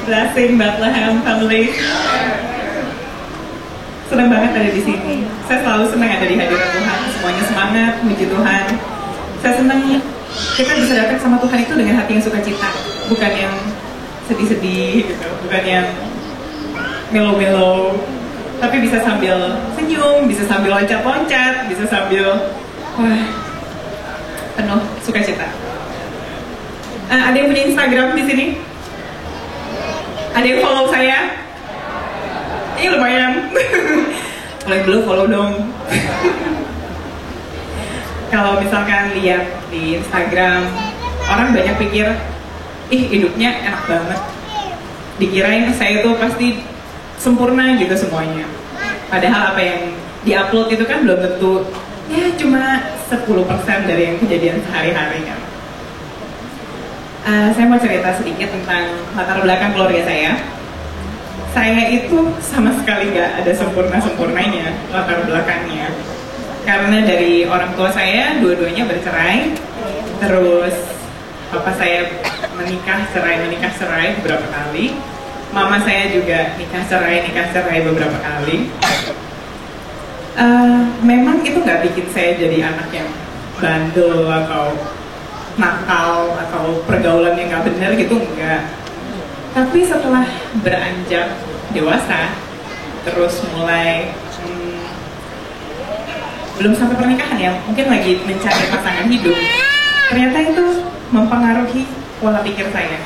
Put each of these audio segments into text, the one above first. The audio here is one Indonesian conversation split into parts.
Blessing Bethlehem family. Senang banget ada di sini. Saya selalu senang ada di hadirat Tuhan. Semuanya semangat, puji Tuhan. Saya senang kita bisa datang sama Tuhan itu dengan hati yang sukacita, bukan yang sedih-sedih gitu, bukan yang melo-melo, tapi bisa sambil senyum, bisa sambil loncat-loncat, bisa sambil wah penuh sukacita. Ada yang punya Instagram di sini? Ada yang follow saya? Iya lumayan. Boleh dulu follow dong. Kalau misalkan lihat di Instagram, orang banyak pikir, ih hidupnya enak banget. Dikirain saya itu pasti sempurna gitu semuanya. Padahal apa yang diupload itu kan belum tentu, ya cuma 10% dari yang kejadian sehari-hari kan. Saya mau cerita sedikit tentang latar belakang keluarga saya. Saya itu sama sekali nggak ada sempurna-sempurnanya latar belakangnya. Karena dari orang tua saya, dua-duanya bercerai. Terus papa saya menikah cerai beberapa kali. Mama saya juga nikah cerai beberapa kali. Memang itu nggak bikin saya jadi anak yang bandel atau nakal atau pergaulan yang nggak benar gitu, enggak. Tapi setelah beranjak dewasa, terus mulai belum sampai pernikahan ya, mungkin lagi mencari pasangan hidup, ternyata itu mempengaruhi pola pikir saya,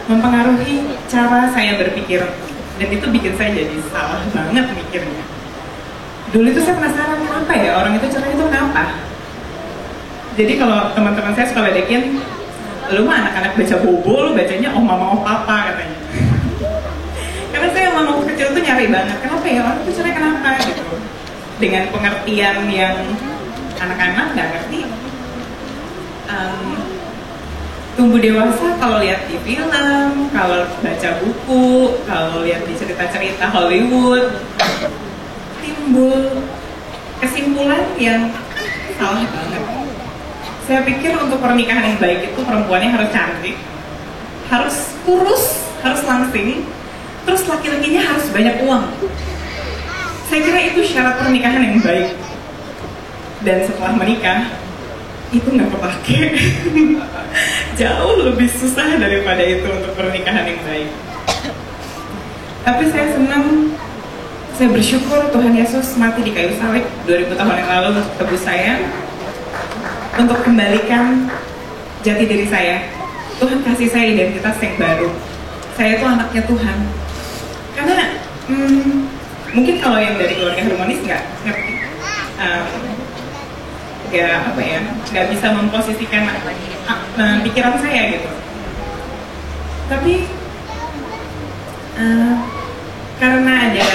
mempengaruhi cara saya berpikir, dan itu bikin saya jadi salah banget mikirnya. Dulu itu saya penasaran kenapa ya orang itu cerai itu kenapa? Jadi kalau teman-teman saya suka ledekin, lu mah anak-anak baca bobo, lu bacanya oh mama oh papa katanya. Karena saya emang waktu kecil tuh nyari banget, kenapa ya orang tuh cerai kenapa gitu. Dengan pengertian yang anak-anak nggak ngerti. Tumbuh dewasa kalau lihat di film, kalau baca buku, kalau lihat di cerita-cerita Hollywood, timbul kesimpulan yang salah banget. Saya pikir untuk pernikahan yang baik itu perempuannya harus cantik, harus kurus, harus langsing, terus laki-lakinya harus banyak uang. Saya kira itu syarat pernikahan yang baik. Dan setelah menikah, itu nggak kepake. Jauh lebih susah daripada itu untuk pernikahan yang baik. Tapi saya senang, saya bersyukur Tuhan Yesus mati di kayu salib 2000 tahun yang lalu untuk tebus saya, untuk kembalikan jati diri saya. Tuhan kasih saya identitas yang baru. Saya itu anaknya Tuhan. Karena mungkin kalau yang dari keluarga harmonis nggak ngerti, nggak bisa memposisikan pikiran saya gitu. Tapi karena ada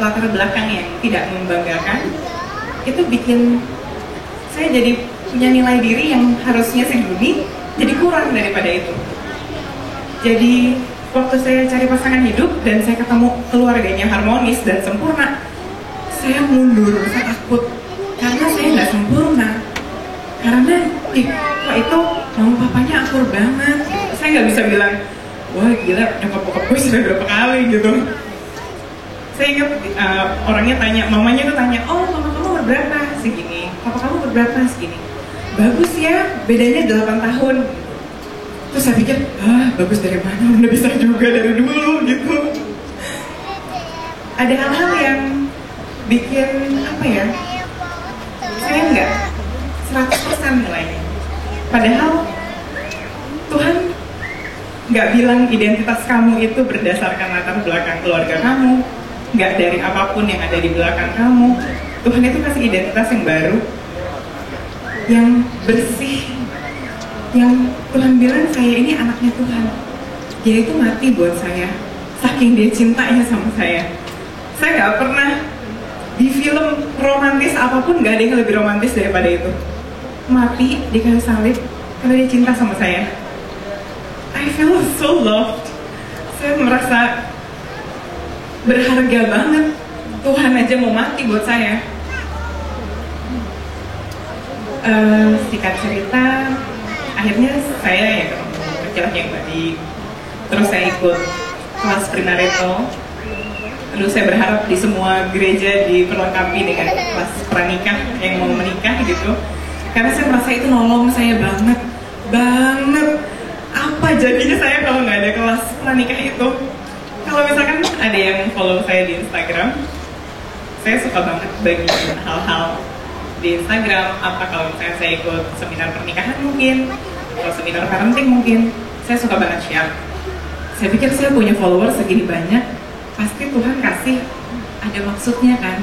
latar belakang yang tidak membanggakan, itu bikin saya jadi punya nilai diri yang harusnya segini, jadi kurang daripada itu. Jadi waktu saya cari pasangan hidup dan saya ketemu keluarganya harmonis dan sempurna, saya mundur, saya takut karena saya nggak sempurna. Karena kok itu mama papanya akur banget, saya nggak bisa bilang, wah gila nyokap bokap gue sudah berapa kali gitu. Saya ingat orangnya tanya, mamanya tuh tanya, oh mama kamu berberapa? Segini, papa kamu berberapa? Segini. Bagus ya, bedanya 8 tahun. Terus saya pikir, bagus dari mana? Udah bisa juga dari dulu gitu. Ada hal-hal yang bikin apa ya? Saya nggak 100% nilainya. Padahal Tuhan nggak bilang identitas kamu itu berdasarkan latar belakang keluarga kamu, nggak dari apapun yang ada di belakang kamu. Tuhan itu kasih identitas yang baru, yang bersih, yang Tuhan bilang saya ini anaknya Tuhan. Dia itu mati buat saya, saking dia cintanya sama saya. Saya nggak pernah di film romantis apapun, nggak ada yang lebih romantis daripada itu. Mati di kayu salib karena dia cinta sama saya. I feel so loved. Saya merasa berharga banget. Tuhan aja mau mati buat saya. Singkat cerita, akhirnya saya ya ketemu laki-laki yang baik. Terus saya ikut kelas Prinareto. Lalu saya berharap di semua gereja diperlengkapi dengan kelas pranikah yang mau menikah gitu. Karena saya merasa itu nolong saya banget. Apa jadinya saya kalau nggak ada kelas pranikah itu? Kalau misalkan ada yang follow saya di Instagram, saya suka banget bagiin hal-hal di Instagram. Apa kalau misalnya saya ikut seminar pernikahan mungkin, atau seminar parenting mungkin, saya suka banget share. Saya pikir saya punya followers segini banyak, pasti Tuhan kasih ada maksudnya kan,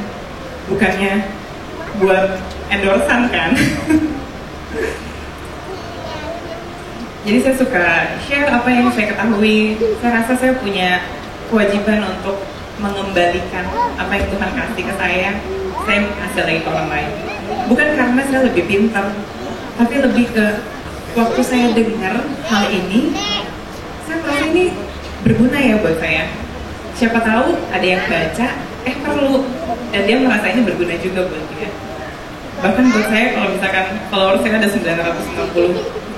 bukannya buat endorsan kan. Jadi saya suka share apa yang saya ketahui. Saya rasa saya punya kewajiban untuk mengembalikan apa yang Tuhan kasih ke saya kasih lagi ke orang lain. Bukan karena saya lebih pintar, tapi lebih ke waktu saya dengar hal ini, saya merasa ini berguna ya buat saya. Siapa tahu ada yang baca, perlu, dan dia merasa ini berguna juga buat dia. Bahkan buat saya, kalau misalkan followers saya ada 962.000,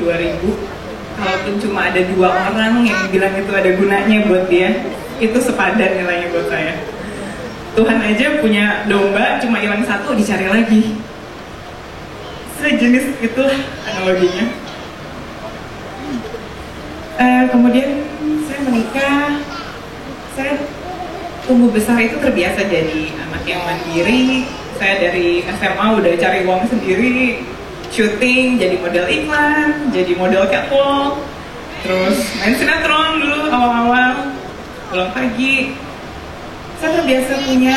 kalaupun cuma ada 2 orang yang bilang itu ada gunanya buat dia, itu sepadan nilainya buat saya. Tuhan aja punya domba, cuma hilang 1, dicari lagi. Sejenis itulah analoginya. Kemudian saya menikah, saya tumbuh besar itu terbiasa jadi anak yang mandiri. Saya dari SMA udah cari uang sendiri, syuting, jadi model iklan, jadi model catwalk, terus main sinetron dulu awal-awal, pulang pagi. Saya terbiasa punya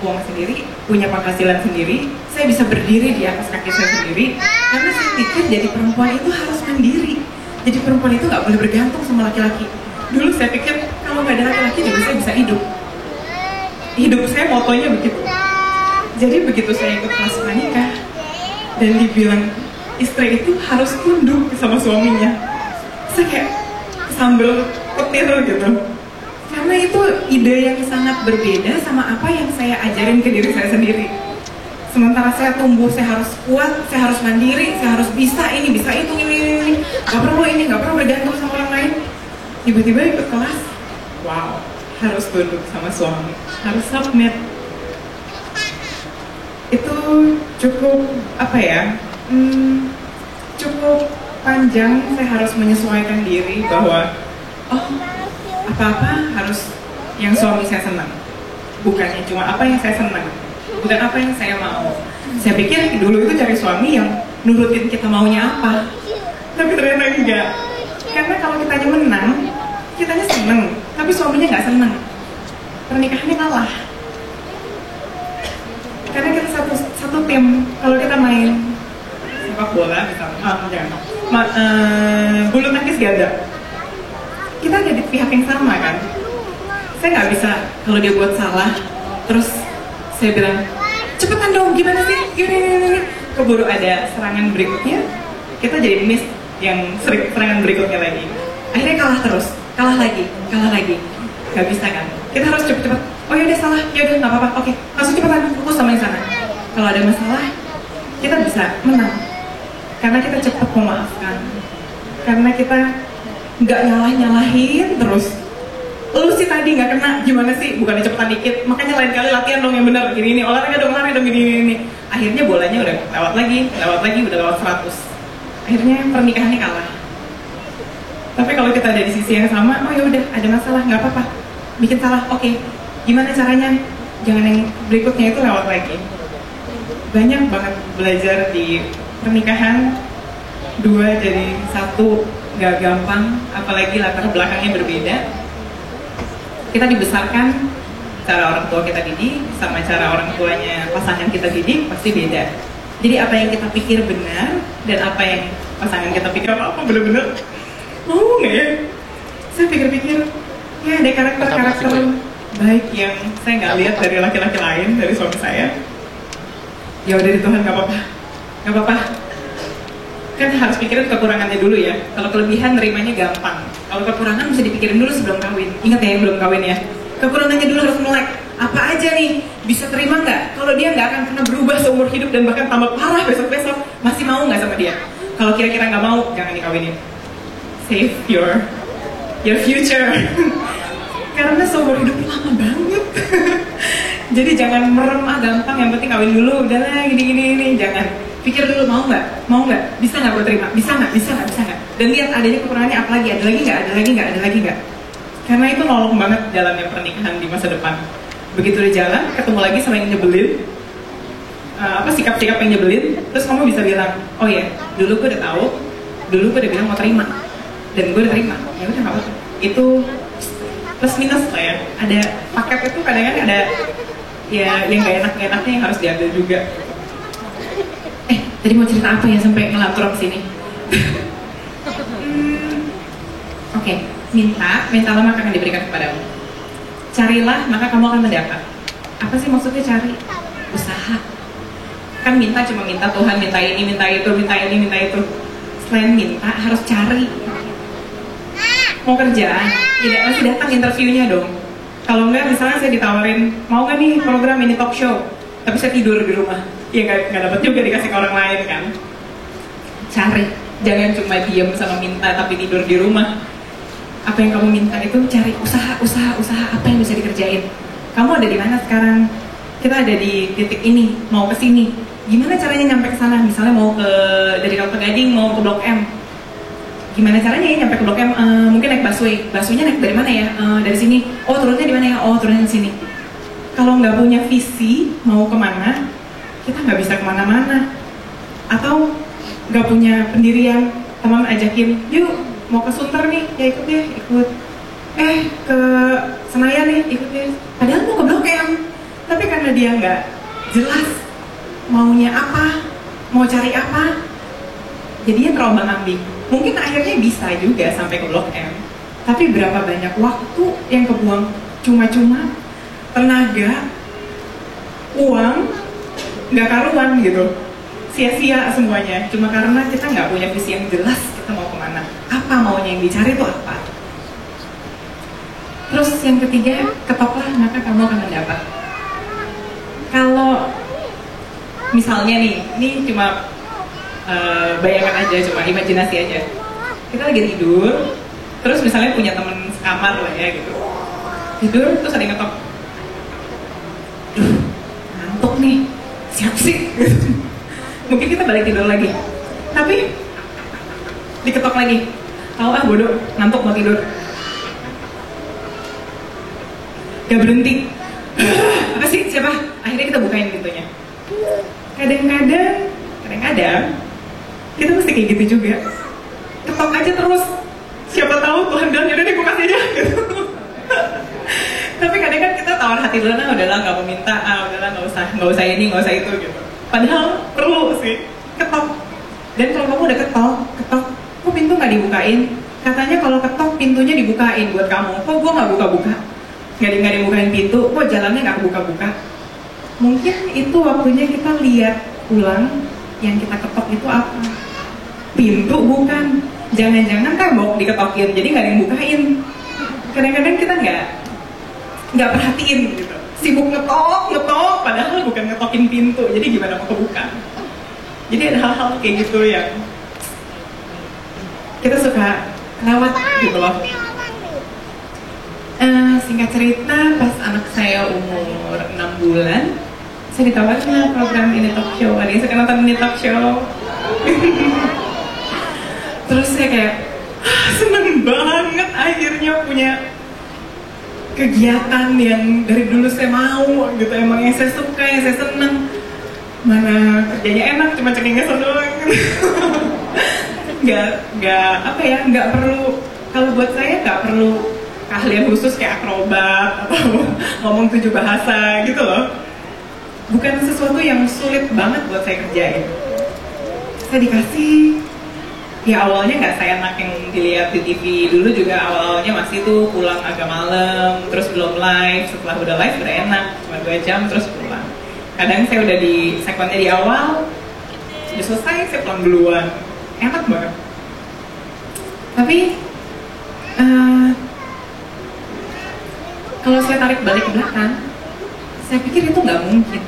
uang sendiri, punya penghasilan sendiri. Saya bisa berdiri di atas kaki saya sendiri, karena saya pikir jadi perempuan itu harus mandiri. Jadi perempuan itu nggak boleh bergantung sama laki-laki. Dulu saya pikir kalau nggak ada laki-laki juga saya bisa hidup. Hidup saya motonya begitu. Jadi begitu saya ikut kelas pranikah dan dibilang istri itu harus tunduk sama suaminya, saya kayak sambil petir gitu. Karena itu ide yang sangat berbeda sama apa yang saya ajarin ke diri saya sendiri. Sementara saya tumbuh, saya harus kuat, saya harus mandiri, saya harus bisa ini, bisa itu, ini. Gak perlu ini, gak perlu bergantung sama orang lain. Tiba-tiba ikut kelas, wow, harus tunduk sama suami, harus submit. Itu cukup, cukup panjang. Saya harus menyesuaikan diri bahwa, apa-apa harus yang suami saya senang. Bukannya cuma apa yang saya senang, bukan apa yang saya mau. Saya pikir dulu itu cari suami yang nurutin kita maunya apa, tapi ternyata enggak. Karena kalau kitanya menang, kitanya seneng, tapi suaminya nggak seneng, pernikahannya kalah. Karena kita satu tim. Kalau kita main sepak bola misalnya, bulu tangkis ganda, kita ada di pihak yang sama kan. Saya nggak bisa kalau dia buat salah, terus saya bilang, cepetan dong, gimana sih? Gini. Keburu ada serangan berikutnya, kita jadi miss yang serangan berikutnya lagi. Akhirnya kalah lagi. Gak bisa kan? Kita harus cepet-cepet. Oh yaudah salah, yaudah nggak apa-apa. Oke, langsung cepetan fokus sama yang sana. Kalau ada masalah, kita bisa menang karena kita cepat memaafkan. Karena kita nggak nyalahin terus. Lu sih tadi nggak kena, gimana sih? Bukannya cepetan dikit, makanya lain kali latihan dong yang benar, gini, olahraga dong gini. Akhirnya bolanya udah lewat lagi, udah lewat 100. Akhirnya pernikahannya kalah. Tapi kalau kita ada di sisi yang sama, oh ya udah ada masalah, nggak apa-apa, bikin salah, oke. Gimana caranya? Jangan yang berikutnya itu lewat lagi. Banyak banget belajar di pernikahan, 2 jadi 1 nggak gampang, apalagi latar belakangnya berbeda. Kita dibesarkan, cara orang tua kita didik sama cara orang tuanya pasangan kita didik pasti beda. Jadi apa yang kita pikir benar dan apa yang pasangan kita pikir apa benar-benar mau nggak ya? Saya pikir-pikir, ya ada karakter-karakter baik yang saya nggak lihat dari laki-laki lain, dari suami saya. Ya udah, di Tuhan nggak apa-apa. Kan harus pikirin kekurangannya dulu ya. Kalau kelebihan nerimanya gampang. Kalau kekurangan bisa dipikirin dulu sebelum kawin. Ingat ya yang belum kawin ya. Kekurangannya dulu harus melek. Apa aja nih? Bisa terima nggak? Kalau dia nggak akan pernah berubah seumur hidup dan bahkan tambah parah besok-besok, masih mau nggak sama dia? Kalau kira-kira nggak mau, jangan dikawinin. Save your your future. Karena seumur hidup lama banget. Jadi jangan merem gampang, yang penting kawin dulu, udahlah gini, jangan. Pikir dulu, mau nggak, bisa nggak gue terima, bisa nggak, dan lihat adanya kekurangannya apa lagi, ada lagi nggak. Karena itu nolong banget jalannya pernikahan di masa depan. Begitu udah jalan, ketemu lagi sama yang nyebelin, sikap-sikap yang nyebelin, terus kamu bisa bilang, oh ya, dulu gue udah bilang mau terima, dan gue udah terima, ya udah nggak apa-apa. Itu plus minus lah ya. Ada paket itu kadang-kadang ada ya yang nggak enaknya yang harus diambil juga. Tadi mau cerita apa ya sampai ngelantur ke sini? Oke, mintalah maka akan diberikan kepadamu. Carilah maka kamu akan mendapat. Apa sih maksudnya cari? Usaha. Kan minta cuma minta Tuhan, minta ini, minta itu. Selain minta harus cari. Mau kerjaan, masih datang interviewnya dong. Kalau enggak, misalnya saya ditawarin, mau nggak nih program ini talk show, tapi saya tidur di rumah, ya nggak dapat juga dikasih ke orang lain kan. Cari, jangan cuma diem sama minta tapi tidur di rumah. Apa yang kamu minta itu cari, usaha apa yang bisa dikerjain. Kamu ada di mana sekarang? Kita ada di titik ini, mau ke sini. Gimana caranya nyampe ke sana? Misalnya mau dari Kelapa Gading mau ke Blok M. Gimana caranya ya nyampe ke Blok M? Mungkin naik busway. Busway-nya naik dari mana ya? Dari sini. Oh, turunnya di mana ya? Oh, turunnya di sini. Kalau nggak punya visi mau kemana, kita nggak bisa kemana-mana. Atau nggak punya pendirian, teman ajakin, yuk mau ke Sunter nih, ya ikut. Ke Senayan nih, ikut deh. Padahal mau ke Blok M, tapi karena dia nggak jelas maunya apa, mau cari apa, jadinya terombang-ambing. Mungkin akhirnya bisa juga sampai ke Blok M, tapi berapa banyak waktu yang kebuang cuma-cuma, tenaga, uang, nggak karuan gitu, sia-sia semuanya, cuma karena kita nggak punya visi yang jelas kita mau kemana, apa maunya yang dicari itu apa. Terus yang ketiga, ketoklah maka kamu akan mendapat. Kalau misalnya nih, ini cuma bayangan aja, cuma imajinasi aja. Kita lagi tidur, terus misalnya punya temen sekamar lah ya gitu. Tidur, terus ada yang ngetok. Duh, ngantuk nih, siap sih. Mungkin kita balik tidur lagi. Tapi, diketok lagi. Tahu bodoh, ngantuk mau tidur. Gak berhenti. Apa sih, siapa? Akhirnya kita bukain pintunya. Kadang-kadang kita mesti kayak gitu juga. Ketok aja terus. Siapa tahu Tuhan bilang yaudah deh gue kasih aja gitu. Tapi kadang-kadang kita tawar hati dulu, nah udahlah nggak mau minta, udahlah nggak usah ini, nggak usah itu gitu. Padahal perlu sih ketok. Dan kalau kamu udah ketok, kok pintu nggak dibukain? Katanya kalau ketok pintunya dibukain buat kamu. Kok gue nggak buka-buka? Nggak dibukain pintu, kok jalannya nggak buka-buka? Mungkin itu waktunya kita lihat ulang yang kita ketok itu apa. Pintu bukan, jangan-jangan tembok diketokin, jadi nggak ada yang bukain. Kadang-kadang kita nggak perhatiin gitu, sibuk ngetok, padahal bukan ngetokin pintu, jadi gimana mau kebuka. Jadi ada hal-hal kayak gitu yang kita suka lewat gitu loh. Singkat cerita, pas anak saya umur 6 bulan, saya ditawarin program ini talk show. Ada yang suka nonton ini talk show. Terus saya kayak seneng banget akhirnya punya kegiatan yang dari dulu saya mau gitu, emang yang saya suka, yang saya seneng. Mana kerjanya enak, cuma cengeng-cengeng doang gitu. Nggak perlu, kalau buat saya nggak perlu keahlian khusus kayak akrobat atau ngomong 7 bahasa gitu loh. Bukan sesuatu yang sulit banget buat saya kerjain. Saya dikasih, ya awalnya nggak seenak yang dilihat di TV. Dulu juga awalnya masih tuh pulang agak malam, terus belum live. Setelah udah live udah enak, cuma 2 jam terus pulang. Kadang saya udah di sekonnya di awal, udah selesai saya pulang duluan. Enak banget. Tapi kalau saya tarik balik ke belakang, saya pikir itu nggak mungkin.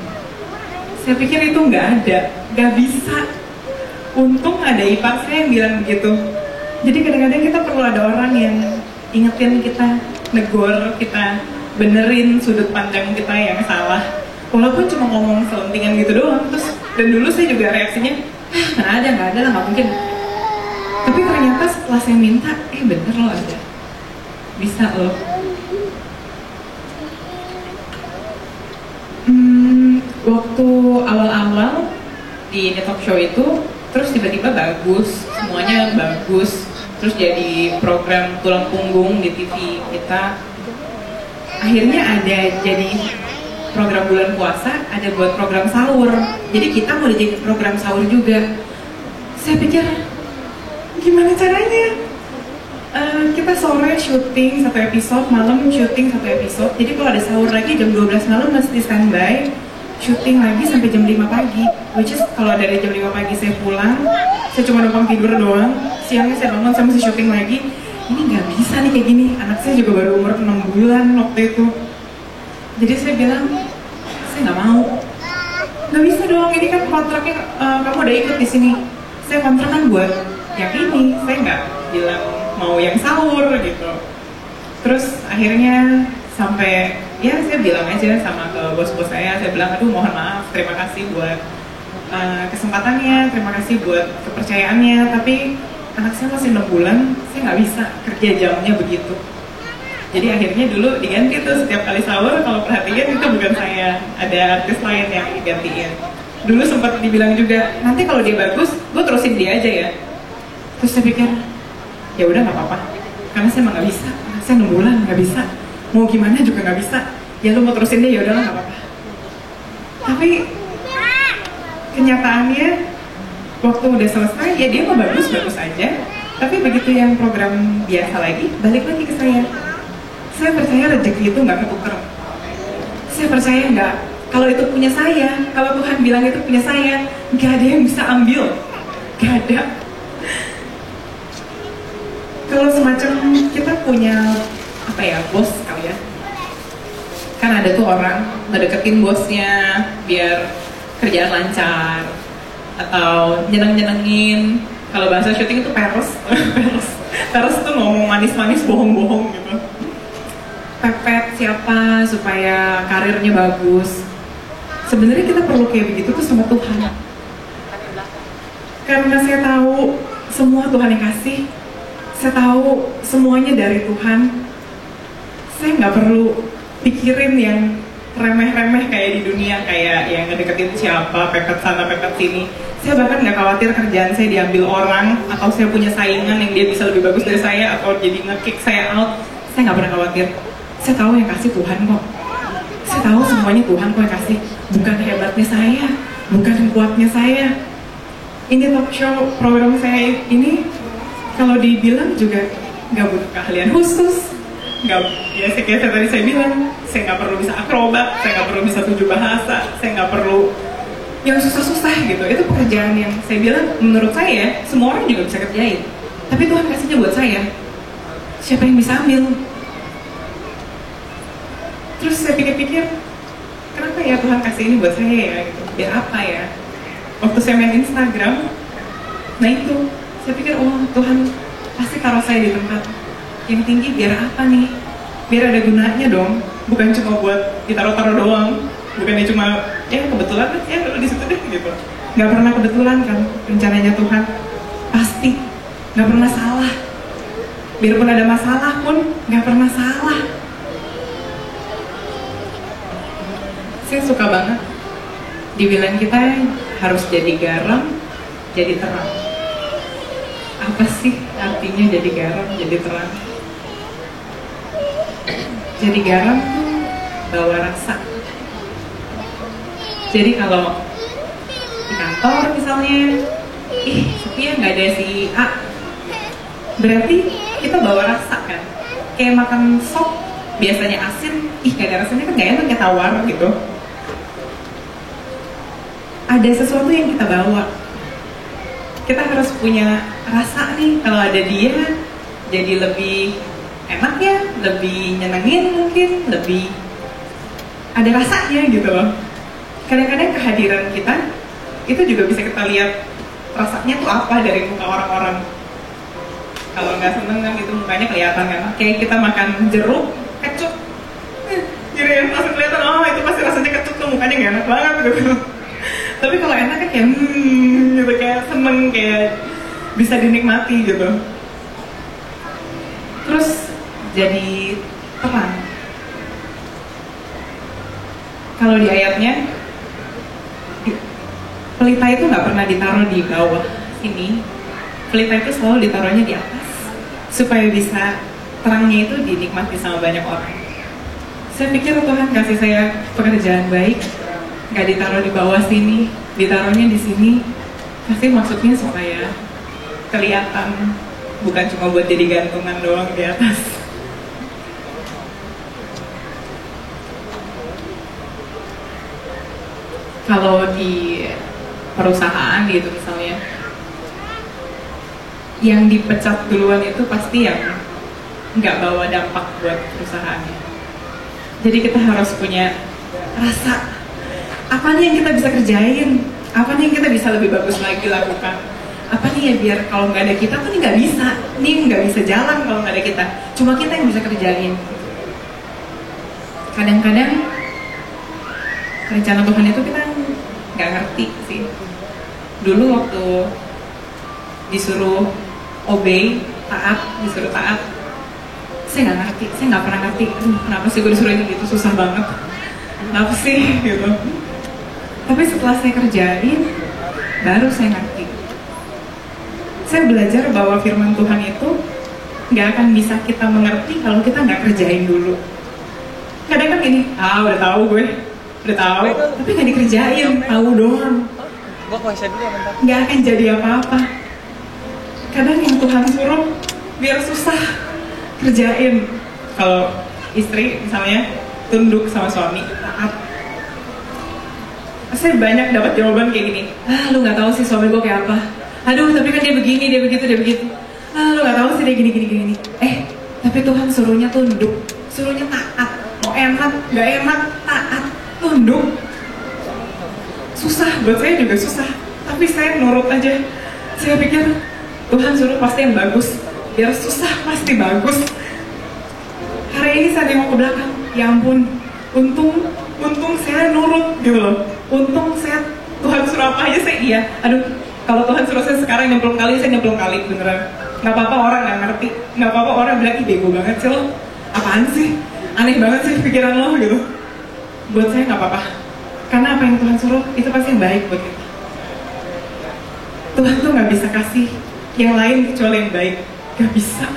Saya pikir itu nggak ada, nggak bisa. Untung ada ipar saya yang bilang begitu. Jadi kadang-kadang kita perlu ada orang ingetin kita, negor kita, benerin sudut pandang kita yang salah. Walaupun cuma ngomong selentingan gitu doang. Terus dan dulu saya juga reaksinya, nggak ada lah, nggak mungkin. Tapi ternyata setelah saya minta, bener loh ada, bisa loh. Waktu awal-awal di talk show itu, terus tiba-tiba bagus, semuanya bagus, terus jadi program tulang punggung di TV kita. Akhirnya ada jadi program bulan puasa, ada buat program sahur. Jadi kita mau jadi program sahur juga. Saya pikir, gimana caranya? Kita sore syuting 1 episode, malam syuting 1 episode. Jadi kalau ada sahur lagi jam 12 malam mesti standby, syuting lagi sampai jam 5 pagi. Which is kalau dari jam 5 pagi saya pulang, saya cuma numpang tidur doang. Siangnya saya bangun, saya mesti syuting lagi. Ini nggak bisa nih kayak gini. Anak saya juga baru umur 6 bulan waktu itu. Jadi saya bilang, saya nggak mau. Nggak bisa dong, ini kan kontraknya kamu udah ikut di sini. Saya kontrak kan buat yang ini, saya nggak bilang mau yang sahur gitu. Terus akhirnya sampai ya saya bilang aja sama ke bos-bos saya bilang, aduh mohon maaf, terima kasih buat kesempatannya, terima kasih buat kepercayaannya, tapi anak saya masih 6 bulan, saya nggak bisa kerja jamnya begitu. Jadi akhirnya dulu diganti tuh setiap kali sahur, kalau perhatian itu bukan saya, ada artis lain yang digantiin. Dulu sempat dibilang juga, nanti kalau dia bagus, gue terusin dia aja ya. Terus saya pikir, ya udah nggak apa-apa, karena saya emang nggak bisa, saya 6 bulan nggak bisa, mau gimana juga nggak bisa. Ya lu mau terusin dia, ya udahlah nggak apa-apa. Tapi kenyataannya waktu udah selesai, ya dia mah bagus aja. Tapi begitu yang program biasa lagi, balik lagi ke saya. Saya percaya rezeki itu nggak ketuker. Saya percaya nggak, kalau itu punya saya, kalau Tuhan bilang itu punya saya, nggak ada yang bisa ambil, nggak ada. Kalau semacam kita punya apa ya, bos kali ya, kan ada tuh orang ngedeketin bosnya biar kerjaan lancar atau nyeneng-nyenengin. Kalau bahasa syuting itu peres. Peres tuh ngomong manis-manis, bohong-bohong gitu, pepet siapa supaya karirnya bagus. Sebenarnya kita perlu kayak begitu tuh sama Tuhan, karena saya tahu semua Tuhan yang kasih. Saya tahu semuanya dari Tuhan. Saya nggak perlu pikirin yang remeh-remeh kayak di dunia, kayak yang ngedeketin siapa, pepet sana, pepet sini. Saya bahkan nggak khawatir kerjaan saya diambil orang, atau saya punya saingan yang dia bisa lebih bagus dari saya, atau jadi nge-kick saya out. Saya nggak pernah khawatir. Saya tahu yang kasih Tuhan kok. Saya tahu semuanya Tuhan kok yang kasih. Bukan hebatnya saya, bukan kuatnya saya. Ini talk show program saya ini, kalau dibilang juga nggak butuh keahlian khusus, nggak, ya kayak tadi saya bilang, saya nggak perlu bisa akrobat, saya nggak perlu bisa 7 bahasa, saya nggak perlu yang susah-susah gitu. Itu pekerjaan yang saya bilang menurut saya semua orang juga bisa kerjain, tapi Tuhan kasihnya buat saya, siapa yang bisa ambil? Terus saya pikir-pikir, kenapa ya Tuhan kasih ini buat saya ya gitu, biar apa ya? Waktu saya main Instagram, nah itu saya pikir, oh Tuhan pasti taruh saya di tempat yang tinggi biar apa nih? Biar ada gunanya dong, bukan cuma buat ditaruh-taruh doang, bukannya cuma ya kebetulan ya di situ deh gitu. Nggak pernah kebetulan kan rencananya Tuhan, pasti nggak pernah salah. Biarpun ada masalah pun nggak pernah salah. Saya suka banget dibilang kita harus jadi garam, jadi terang. Apa sih artinya jadi garam, jadi terang? Jadi garam tuh bawa rasa. Jadi kalau di kantor misalnya, sepi ya nggak ada si A, berarti kita bawa rasa kan. Kayak makan sop, biasanya asin, nggak ada rasanya kan nggak enak, kayak tawar gitu. Ada sesuatu yang kita bawa. Kita harus punya rasa nih, kalau ada dia jadi lebih enak ya, lebih nyenengin mungkin, lebih ada rasanya gitu loh. Kadang-kadang kehadiran kita itu juga bisa kita lihat rasanya tuh apa dari muka orang-orang. Kalau nggak seneng kan gitu mukanya kelihatan kan. Kayak kita makan jeruk, kecut, jadi langsung kelihatan, oh itu pasti rasanya kecut tuh, mukanya nggak enak banget gitu. Tapi kalau enak kan kayak gitu, kayak seneng, kayak bisa dinikmati gitu. Terus jadi terang. Kalau di ayatnya, pelita itu nggak pernah ditaruh di bawah sini. Pelita itu selalu ditaruhnya di atas, supaya bisa terangnya itu dinikmati sama banyak orang. Saya pikir Tuhan kasih saya pekerjaan baik, nggak ditaruh di bawah sini, ditaruhnya di sini. Pasti maksudnya supaya kelihatan, bukan cuma buat jadi gantungan doang di atas. Kalau di perusahaan gitu misalnya, yang dipecat duluan itu pasti yang nggak bawa dampak buat perusahaannya. Jadi kita harus punya rasa, apa nih yang kita bisa kerjain, apa nih yang kita bisa lebih bagus lagi lakukan, apa nih ya biar kalau nggak ada kita tuh nih nggak bisa jalan kalau nggak ada kita, cuma kita yang bisa kerjain. Kadang-kadang rencana Tuhan itu kita nggak ngerti sih. Dulu waktu disuruh obey, disuruh taat, saya nggak ngerti, saya nggak pernah ngerti. Kenapa sih gue disuruh ini gitu, susah banget. Kenapa sih gitu. Tapi setelah saya kerjain, baru saya ngerti. Saya belajar bahwa firman Tuhan itu nggak akan bisa kita mengerti kalau kita nggak kerjain dulu. Kadang kan gini, udah tahu gue, udah tahu, tapi nggak dikerjain, tahu doang. Gue kuasa dulu ya bentar. Nggak akan jadi apa-apa. Kadang yang Tuhan suruh biar susah kerjain. Kalau istri misalnya tunduk sama suami, taat. Saya banyak dapat jawaban kayak gini, lu nggak tahu sih suami gue kayak apa. Aduh, tapi kan dia begini, dia begitu, dia begitu. Lu nggak tahu sih dia gini. Tapi Tuhan suruhnya tunduk, suruhnya taat. Mau enak, nggak enak, taat, tunduk. Susah, buat saya juga susah. Tapi saya nurut aja. Saya pikir Tuhan suruh pasti yang bagus, biar susah pasti bagus. Hari ini saya nengok ke belakang, ya ampun, untung saya nurut gitu loh. Untung saya, Tuhan suruh apa aja saya iya. Aduh, kalau Tuhan suruh saya sekarang nyemplung kali, saya nyemplung kali beneran. Gak apa-apa orang gak ngerti, gak apa-apa orang bilang, ih bego banget sih lo, apaan sih, aneh banget sih pikiran lo gitu. Buat saya gak apa-apa, karena apa yang Tuhan suruh itu pasti yang baik buat kita. Tuhan tuh gak bisa kasih yang lain kecuali yang baik, gak bisa.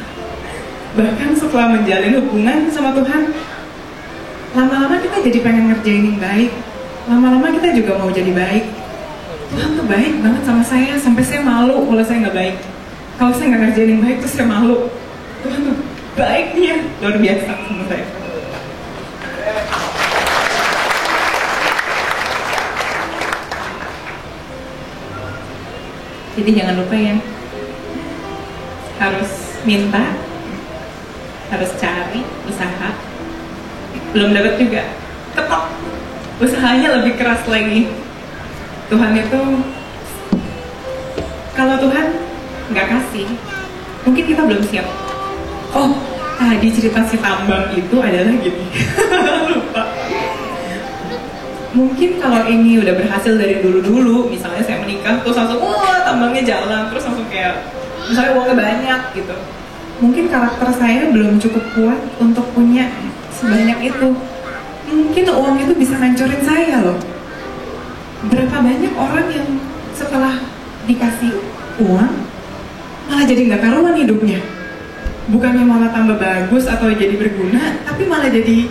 Bahkan setelah menjalin hubungan sama Tuhan, lama-lama kita jadi pengen ngerjain yang baik, lama-lama kita juga mau jadi baik. Tuhan tuh baik banget sama saya, sampai saya malu kalau saya nggak baik. Kalau saya nggak ngerjain yang baik, terus saya malu. Tuhan tuh baiknya luar biasa sama saya. Jadi jangan lupa ya, harus minta, harus cari, usaha. Belum dapat juga, ketok, usahanya lebih keras lagi. Tuhan itu, kalau Tuhan nggak kasih, mungkin kita belum siap. Oh, tadi cerita si tambang itu adalah gini. Lupa. Mungkin kalau ini udah berhasil dari dulu-dulu, misalnya saya menikah terus langsung, wah tambangnya jalan, terus langsung kayak, misalnya uangnya banyak gitu. Mungkin karakter saya belum cukup kuat untuk punya sebanyak itu. Mungkin uang itu bisa ngancurin saya loh. Berapa banyak orang yang setelah dikasih uang malah jadi nggak karuan hidupnya. Bukannya malah tambah bagus atau jadi berguna, tapi malah jadi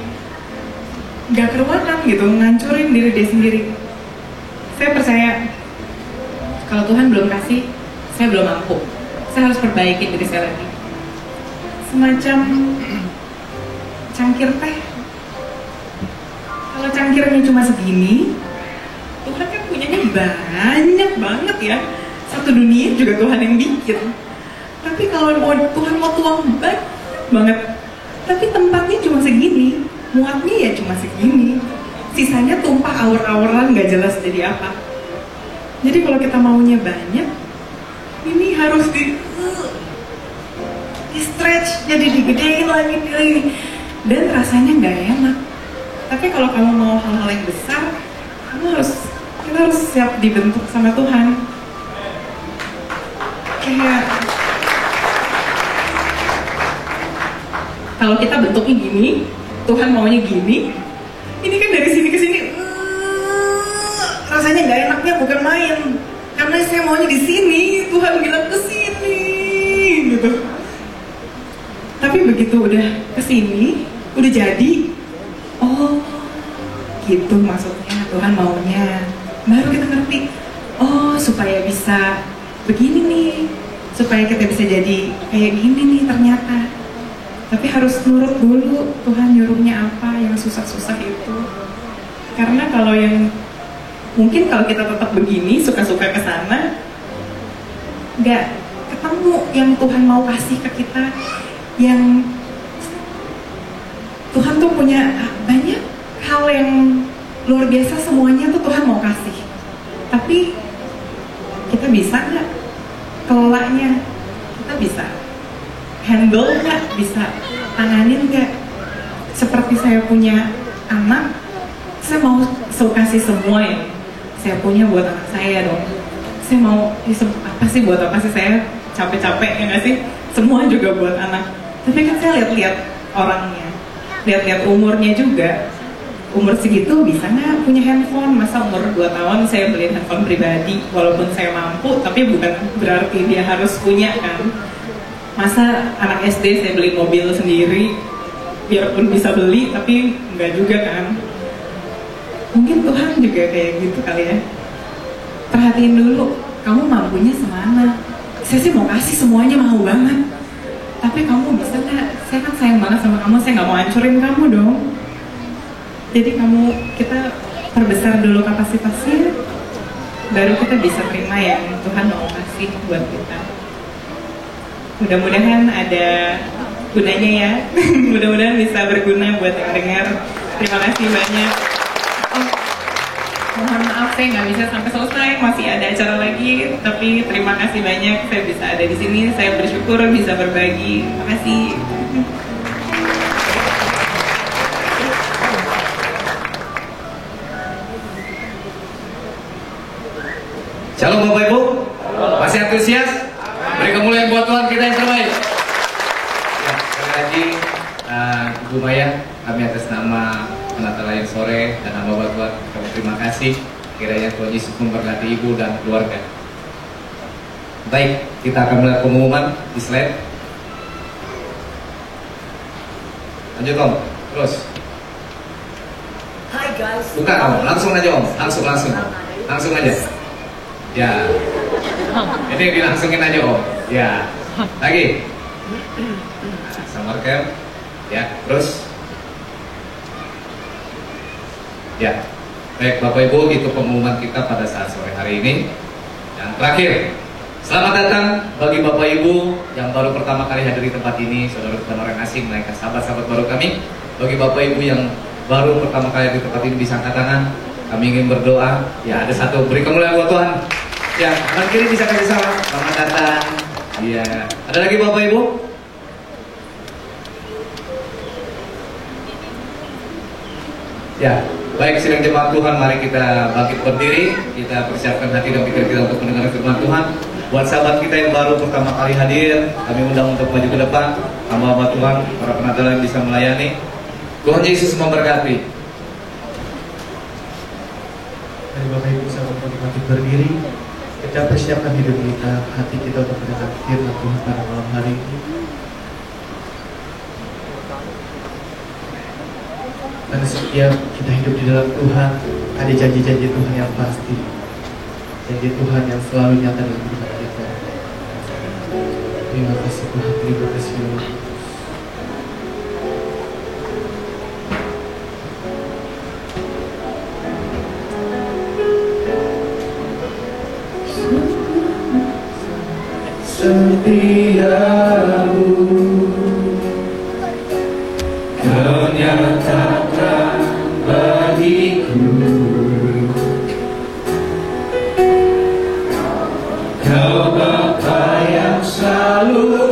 nggak karuanan gitu, ngancurin diri dia sendiri. Saya percaya kalau Tuhan belum kasih, saya belum mampu. Saya harus perbaiki diri saya lagi. Semacam cangkir teh. Kalau cangkirnya cuma segini, Tuhan kan punyanya banyak banget ya. Satu dunia juga Tuhan yang bikin. Tapi kalau Tuhan mau tuang banget, tapi tempatnya cuma segini, muatnya ya cuma segini. Sisanya tumpah awur-awuran gak jelas jadi apa. Jadi kalau kita maunya banyak, ini harus di stretch, jadi digedein lagi, dan rasanya nggak enak. Tapi kalau kamu mau hal-hal yang besar, kita harus siap dibentuk sama Tuhan. Kayak kalau kita bentuknya gini, Tuhan maunya gini, ini kan dari sini ke sini, rasanya nggak enaknya bukan main. Karena saya maunya di sini, Tuhan bilang ke sini, gitu. Tapi begitu udah ke sini, udah jadi, oh, gitu maksudnya Tuhan maunya. Baru kita ngerti, oh, supaya bisa begini nih, supaya kita bisa jadi kayak gini nih ternyata. Tapi harus nurut dulu Tuhan nyuruhnya apa, yang susah-susah itu. Karena kalau yang mungkin kalau kita tetap begini suka-suka ke sana, nggak ketemu yang Tuhan mau kasih ke kita. Yang Tuhan tuh punya banyak hal yang luar biasa, semuanya tuh Tuhan mau kasih. Tapi kita bisa nggak kelolanya? Kita bisa handle nggak, bisa tanganin nggak? Seperti saya punya anak, saya mau kasih semua yang saya punya buat anak saya dong. Saya mau apa sih, buat apa sih saya capek-capek, ya nggak sih? Semua juga buat anak. Tapi kan saya lihat-lihat orangnya, lihat-lihat umurnya juga. Umur segitu bisa nggak punya handphone? Masa umur 2 tahun saya beliin handphone pribadi, walaupun saya mampu, tapi bukan berarti dia harus punya kan. Masa anak SD saya beli mobil sendiri, biarpun bisa beli, tapi enggak juga kan. Mungkin Tuhan juga kayak gitu kali ya. Perhatiin dulu, kamu mampunya semana. Saya sih mau kasih semuanya, mau banget. Tapi kamu bisa nggak? Saya kan sayang banget sama kamu, saya nggak mau hancurin kamu dong. Jadi kita perbesar dulu kapasitasnya, baru kita bisa terima yang Tuhan mau kasih buat kita. Mudah-mudahan ada gunanya ya. Mudah-mudahan bisa berguna buat yang dengar. Terima kasih banyak. Oh, mohon maaf saya nggak bisa sampai selesai, masih ada acara lagi. Tapi terima kasih banyak saya bisa ada di sini. Saya bersyukur bisa berbagi. Terima kasih. Shalom Bapak Ibu, masih antusias? Beri kemuliaan buat Tuhan kita yang terbaik. Ya, sekali lagi Ibu Maya, kami atas nama Penata Layan Sore dan nama Bapak Tuhan, kami terima kasih. Kiranya Tuhan Yesus memberkati Ibu dan keluarga. Baik, kita akan melihat pengumuman di slide. Lanjut Om, terus. Hai guys. Bukan Om, langsung aja Om, langsung aja. Ya, ini dilangsungin aja Om. Ya, lagi. Nah, summer camp. Ya, terus. Ya, baik Bapak Ibu, itu pengumuman kita pada saat sore hari ini. Yang terakhir, selamat datang bagi Bapak Ibu yang baru pertama kali hadir di tempat ini, saudara-saudara orang asing, mereka sahabat-sahabat baru kami. Bagi Bapak Ibu yang baru pertama kali di tempat ini, bisa angkat tangan. Kami ingin berdoa. Ya, ada satu, beri kemuliaan buat Tuhan. Ya, kanan kiri bisa kasih salam. Selamat datang. Iya. Ada lagi Bapak Ibu? Ya, baik sidang jemaat Tuhan, mari kita bangkit berdiri. Kita persiapkan hati dan pikir kita untuk mendengar firman Tuhan. Buat sahabat kita yang baru pertama kali hadir, kami undang untuk maju ke depan. Hamba-hamba Tuhan, para penata yang bisa melayani. Tuhan Yesus memberkati. Dari Bapak Ibu sahabat bangkit berdiri. Kita persiapkan hidup kita, hati kita untuk mendengar firman Tuhan pada malam hari ini. Dan setiap kita hidup di dalam Tuhan, ada janji-janji Tuhan yang pasti, janji Tuhan yang selalu nyata dalam hidup kita. Terima kasih Tuhan, terima kasih Tuhan. Setiamu Kau nyatakan bagiku, Kau Bapa yang selalu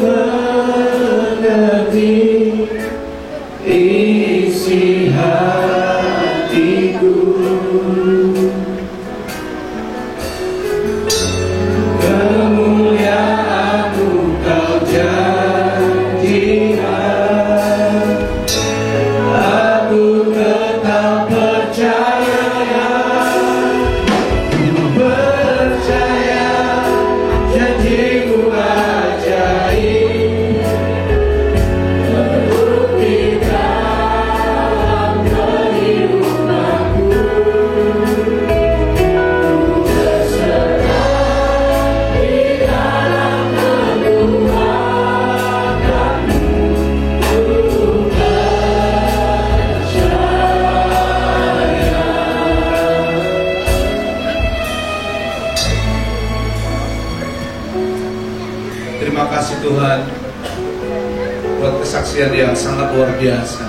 kesaksian yang sangat luar biasa.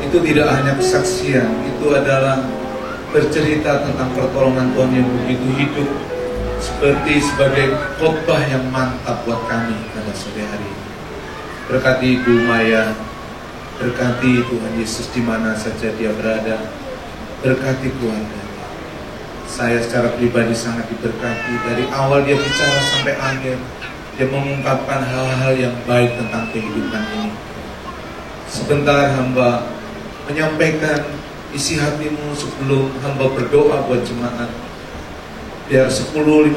Itu tidak hanya kesaksian, itu adalah bercerita tentang pertolongan Tuhan yang begitu hidup, seperti sebagai khotbah yang mantap buat kami pada sore hari ini. Berkati Ibu Maya, berkati Tuhan Yesus di mana saja dia berada, berkati keluarganya. Saya secara pribadi sangat diberkati, dari awal dia bicara sampai akhir, dia mengungkapkan hal-hal yang baik tentang kehidupan ini. Sebentar hamba menyampaikan isi hatimu sebelum hamba berdoa buat jemaat. Biar 10-15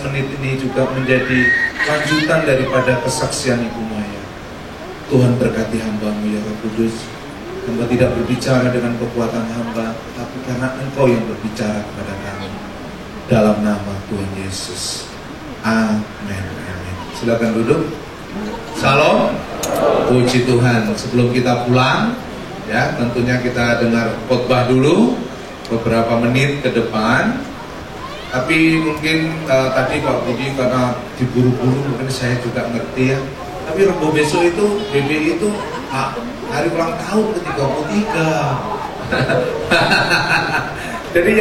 menit ini juga menjadi lanjutan daripada kesaksian Ibu Maya. Tuhan berkati hamba-Mu ya Roh Kudus. Hamba tidak berbicara dengan kekuatan hamba, tapi karena Engkau yang berbicara kepada kami. Dalam nama Tuhan Yesus. Amin. Amin. Silakan duduk. Salam. Puji Tuhan. Sebelum kita pulang, ya tentunya kita dengar khotbah dulu beberapa menit ke depan. Tapi mungkin tadi Pak Budi karena diburu-buru mungkin saya juga ngerti ya. Tapi Rebo besok itu BBI itu hari ulang tahun ke-33. Jadi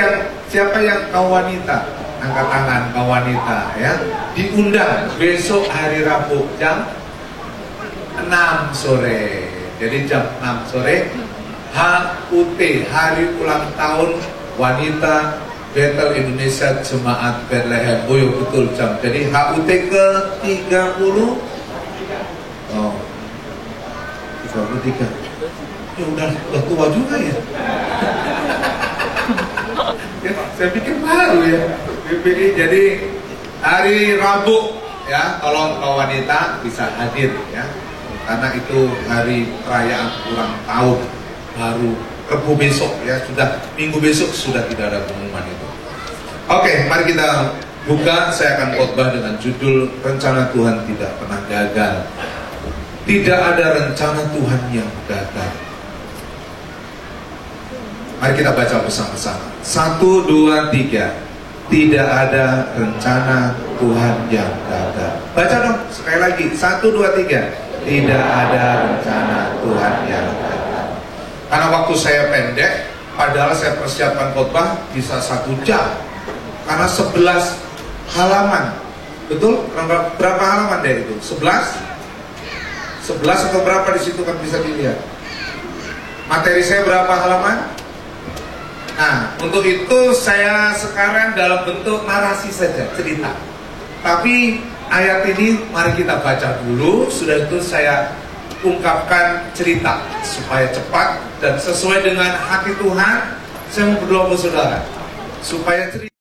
siapa yang kaum wanita, angkat tangan kaum wanita ya, diundang besok hari Rabu jam 6 sore. Jadi jam 6 sore HUT, Hari Ulang Tahun Wanita Bethel Indonesia Jemaat Bethlehem. Oh ya betul jam. Jadi HUT ke 30. Oh, 33. Ya udah tua juga ya. Ya saya pikir baru ya. Jadi hari Rabu ya, tolong kaum wanita bisa hadir ya. Karena itu hari perayaan ulang tahun baru Rabu besok ya, sudah minggu besok sudah tidak ada pengumuman itu. Oke, mari kita buka. Saya akan khotbah dengan judul Rencana Tuhan Tidak Pernah Gagal. Tidak ada rencana Tuhan yang gagal. Mari kita baca bersama-sama. 1, 2, 3. Tidak ada rencana Tuhan yang gagal. Baca dong sekali lagi. 1, 2, 3. Tidak ada rencana Tuhan yang gagal. Karena waktu saya pendek, padahal saya persiapkan khotbah bisa 1 jam. Karena 11 halaman. Betul? Berapa halaman deh itu? 11 atau berapa di situ kan bisa dilihat. Materi saya berapa halaman? Nah, untuk itu saya sekarang dalam bentuk narasi saja, cerita. Tapi ayat ini mari kita baca dulu. Sudah itu saya ungkapkan cerita supaya cepat dan sesuai dengan hati Tuhan. Saya mau berdoa ke saudara supaya cerita